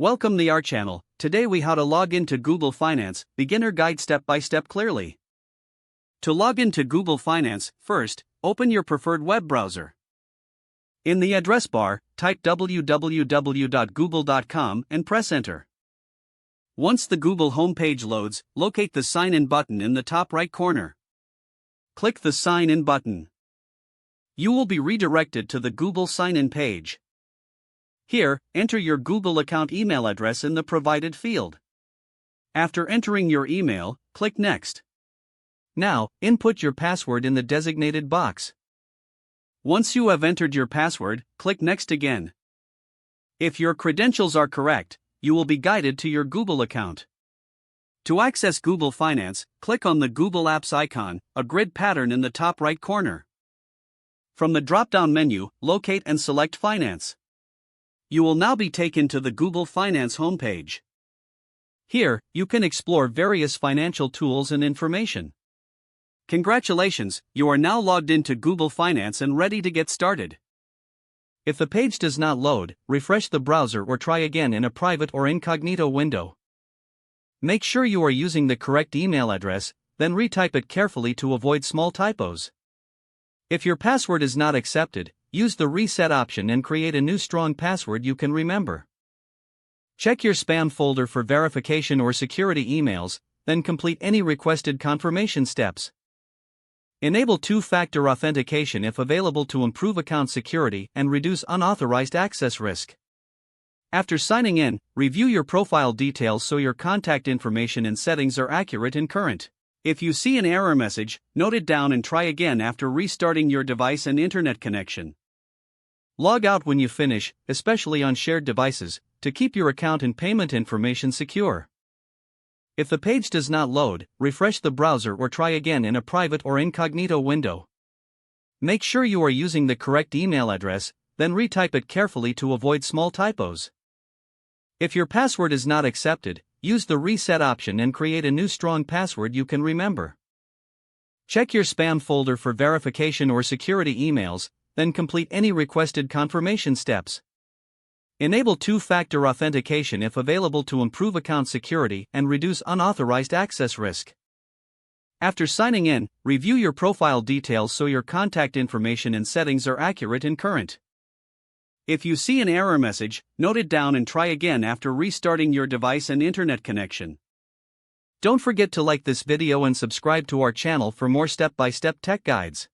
Welcome to our channel. Today we how to log into Google Finance, beginner guide step by step clearly. To log into Google Finance, first, open your preferred web browser. In the address bar, type www.google.com and press enter. Once the Google homepage loads, locate the Sign In button in the top right corner. Click the Sign In button. You will be redirected to the Google Sign In page. Here, enter your Google account email address in the provided field. After entering your email, click Next. Now, input your password in the designated box. Once you have entered your password, click Next again. If your credentials are correct, you will be guided to your Google account. To access Google Finance, click on the Google Apps icon, a grid pattern in the top right corner. From the drop-down menu, locate and select Finance. You will now be taken to the Google Finance homepage. Here, you can explore various financial tools and information. Congratulations, you are now logged into Google Finance and ready to get started. If the page does not load, refresh the browser or try again in a private or incognito window. Make sure you are using the correct email address, then retype it carefully to avoid small typos. If your password is not accepted, use the reset option and create a new strong password you can remember. Check your spam folder for verification or security emails, then complete any requested confirmation steps. Enable two-factor authentication if available to improve account security and reduce unauthorized access risk. After signing in, review your profile details so your contact information and settings are accurate and current. If you see an error message, note it down and try again after restarting your device and internet connection. Log out when you finish, especially on shared devices, to keep your account and payment information secure. If the page does not load, refresh the browser or try again in a private or incognito window. Make sure you are using the correct email address, then retype it carefully to avoid small typos. If your password is not accepted, use the reset option and create a new strong password you can remember. Check your spam folder for verification or security emails, then complete any requested confirmation steps. Enable two-factor authentication if available to improve account security and reduce unauthorized access risk. After signing in, review your profile details so your contact information and settings are accurate and current. If you see an error message, note it down and try again after restarting your device and internet connection. Don't forget to like this video and subscribe to our channel for more step-by-step tech guides.